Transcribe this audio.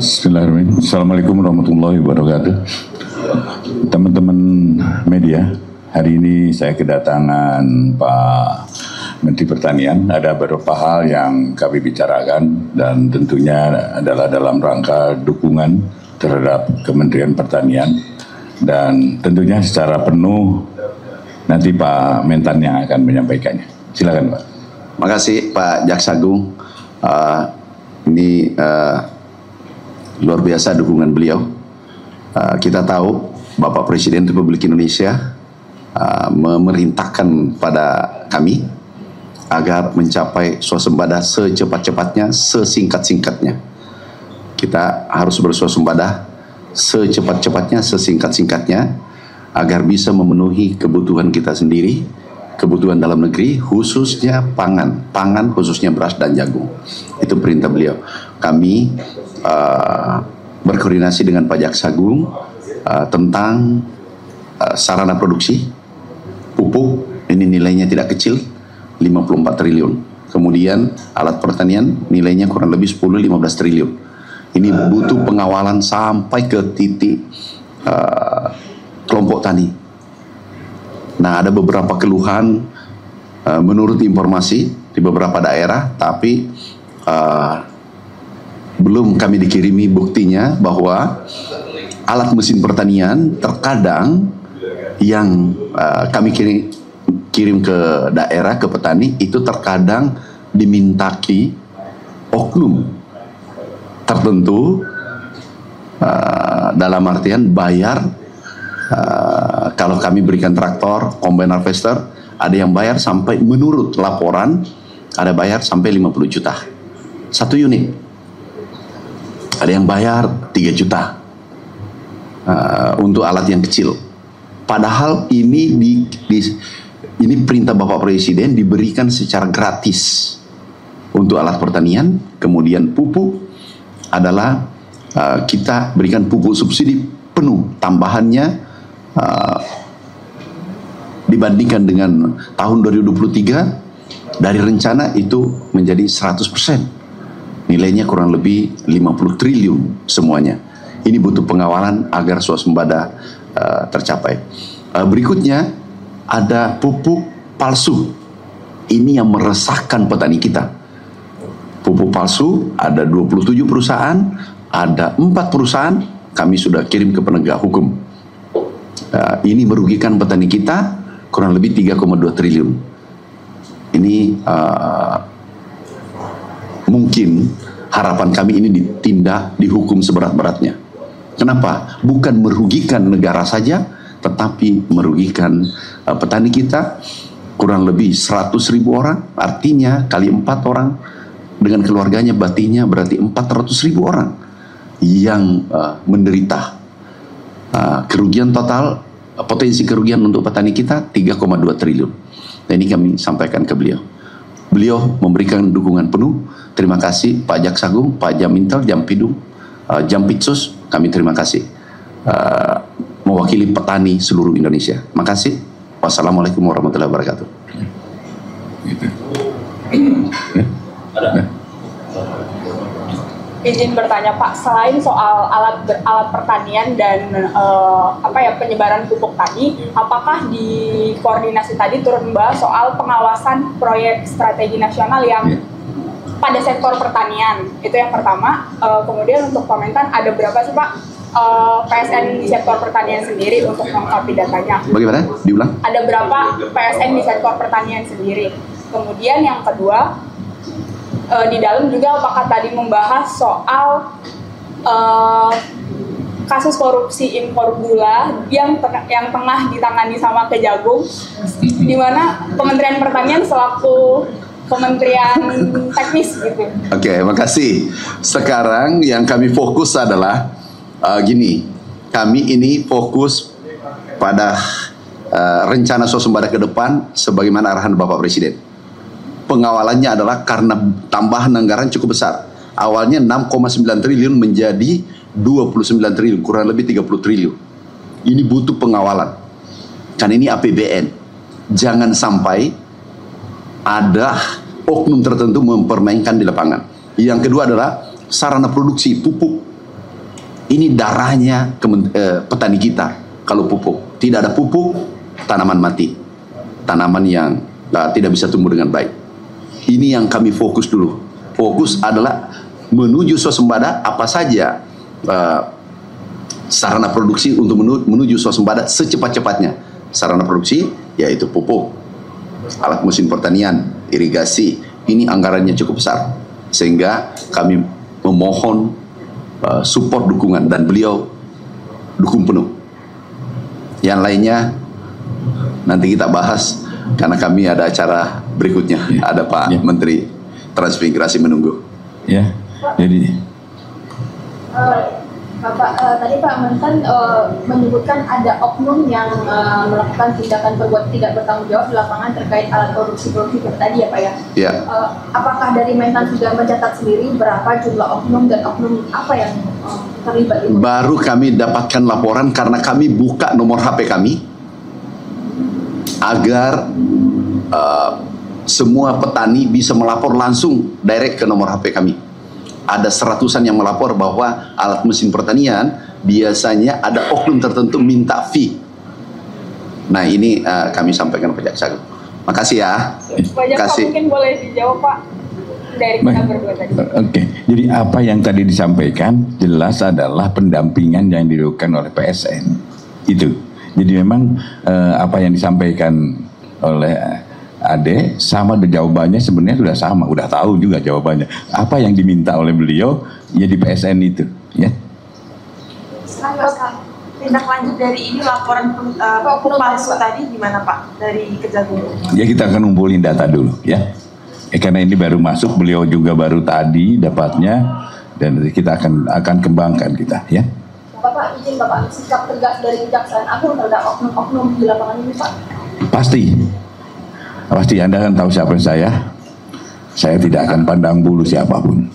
Bismillahirrahmanirrahim. Assalamualaikum warahmatullahi wabarakatuh. Teman-teman media, hari ini saya kedatangan Pak Menteri Pertanian. Ada beberapa hal yang kami bicarakan dan tentunya adalah dalam rangka dukungan terhadap Kementerian Pertanian. Dan tentunya secara penuh nanti Pak Mentan yang akan menyampaikannya. Silakan Pak. Makasih Pak Jaksa Agung. Ini luar biasa dukungan beliau. Kita tahu Bapak Presiden Republik Indonesia memerintahkan pada kami agar mencapai swasembada secepat-cepatnya, sesingkat-singkatnya. Kita harus berswasembada secepat-cepatnya, sesingkat-singkatnya agar bisa memenuhi kebutuhan kita sendiri, kebutuhan dalam negeri, khususnya pangan khususnya beras dan jagung. Itu perintah beliau. Kami berkoordinasi dengan Pak Jaksa Agung tentang sarana produksi pupuk, ini nilainya tidak kecil, 54 triliun. Kemudian alat pertanian nilainya kurang lebih 10-15 triliun. Ini butuh pengawalan sampai ke titik kelompok tani. Nah, ada beberapa keluhan menurut informasi di beberapa daerah, tapi belum kami dikirimi buktinya bahwa alat mesin pertanian terkadang yang kami kirim ke daerah, ke petani, itu terkadang dimintaki oknum tertentu, dalam artian bayar. Kalau kami berikan traktor, combine harvester, ada yang bayar sampai, menurut laporan, ada bayar sampai 50 juta satu unit. Ada yang bayar 3 juta untuk alat yang kecil. Padahal ini ini perintah Bapak Presiden diberikan secara gratis untuk alat pertanian. Kemudian pupuk adalah kita berikan pupuk subsidi penuh, tambahannya dibandingkan dengan tahun 2023 dari rencana itu menjadi 100%. Nilainya kurang lebih 50 triliun semuanya. Ini butuh pengawalan agar swasembada tercapai. Berikutnya ada pupuk palsu. Ini yang meresahkan petani kita. Pupuk palsu ada 27 perusahaan, ada 4 perusahaan kami sudah kirim ke penegak hukum. Ini merugikan petani kita kurang lebih 3,2 triliun. Ini mungkin harapan kami ini ditindak, dihukum seberat-beratnya. Kenapa? Bukan merugikan negara saja, tetapi merugikan petani kita kurang lebih 100.000 orang. Artinya kali 4 orang dengan keluarganya, berarti 400.000 orang yang menderita. Kerugian total, potensi kerugian untuk petani kita 3,2 triliun. Nah, ini kami sampaikan ke beliau. Beliau memberikan dukungan penuh. Terima kasih Pak Jaksa Agung, Pak Jamintel, Jampidum, Jampitsus. Kami terima kasih mewakili petani seluruh Indonesia. Makasih. Wassalamualaikum warahmatullahi wabarakatuh. Izin bertanya Pak, selain soal alat pertanian dan penyebaran pupuk tadi, apakah di koordinasi tadi turut membahas soal pengawasan proyek strategi nasional yang pada sektor pertanian? Itu yang pertama. Kemudian untuk komentar, ada berapa sih Pak PSN di sektor pertanian sendiri untuk melengkapi datanya? Bagaimana? Diulang? Ada berapa PSN di sektor pertanian sendiri? Kemudian yang kedua, di dalam juga apakah tadi membahas soal kasus korupsi impor gula yang tengah ditangani sama Kejagung, di mana Kementerian Pertanian selaku kementerian teknis gitu. Oke, makasih. Sekarang yang kami fokus adalah gini, kami ini fokus pada rencana swasembada ke depan sebagaimana arahan Bapak Presiden. Pengawalannya adalah karena tambahan anggaran cukup besar. Awalnya 6,9 triliun menjadi 29 triliun, kurang lebih 30 triliun. Ini butuh pengawalan. Kan ini APBN. Jangan sampai ada oknum tertentu mempermainkan di lapangan. Yang kedua adalah sarana produksi pupuk Ini darahnya petani kita. Kalau pupuk, tidak ada pupuk, tanaman mati. Tanaman yang tidak bisa tumbuh dengan baik. Ini yang kami fokus dulu. Fokus adalah menuju swasembada, apa saja sarana produksi untuk menuju swasembada secepat-cepatnya. Sarana produksi yaitu pupuk, alat mesin pertanian, irigasi. Ini anggarannya cukup besar, sehingga kami memohon support, dukungan, dan beliau dukung penuh. Yang lainnya nanti kita bahas karena kami ada acara berikutnya. Ada Pak Menteri Transmigrasi menunggu. Ya, jadi Bapak, tadi Pak Mentan menyebutkan ada oknum yang melakukan tindakan perbuatan tidak bertanggung jawab di lapangan terkait alat produksi tadi ya Pak ya? Ya. Apakah dari Mentan sudah mencatat sendiri berapa jumlah oknum dan oknum apa yang terlibat itu? Baru kami dapatkan laporan karena kami buka nomor HP kami agar semua petani bisa melapor langsung direct ke nomor HP kami. Ada seratusan yang melapor bahwa alat mesin pertanian biasanya ada oknum tertentu minta fee. Nah ini kami sampaikan ke Jaksa. Makasih ya. Banyak Pak, mungkin boleh dijawab Pak dari kita berdua tadi. Oke, jadi apa yang tadi disampaikan jelas adalah pendampingan yang dilakukan oleh PSN itu. Jadi memang apa yang disampaikan oleh Ade sama jawabannya sebenarnya sudah sama, udah tahu juga jawabannya. Apa yang diminta oleh beliau ya di PSN itu, ya. Tindak lanjut dari ini laporan pupuk palsu tadi gimana Pak dari Kejagung? Ya kita akan ngumpulin data dulu, ya. Karena ini baru masuk, beliau juga baru tadi dapatnya dan kita akan kembangkan kita, ya. Bapak izin Bapak sikap tegas dari Kejaksaan Agung terhadap oknum-oknum di lapangan ini Pak? Pasti Anda kan tahu siapa saya tidak akan pandang bulu siapapun.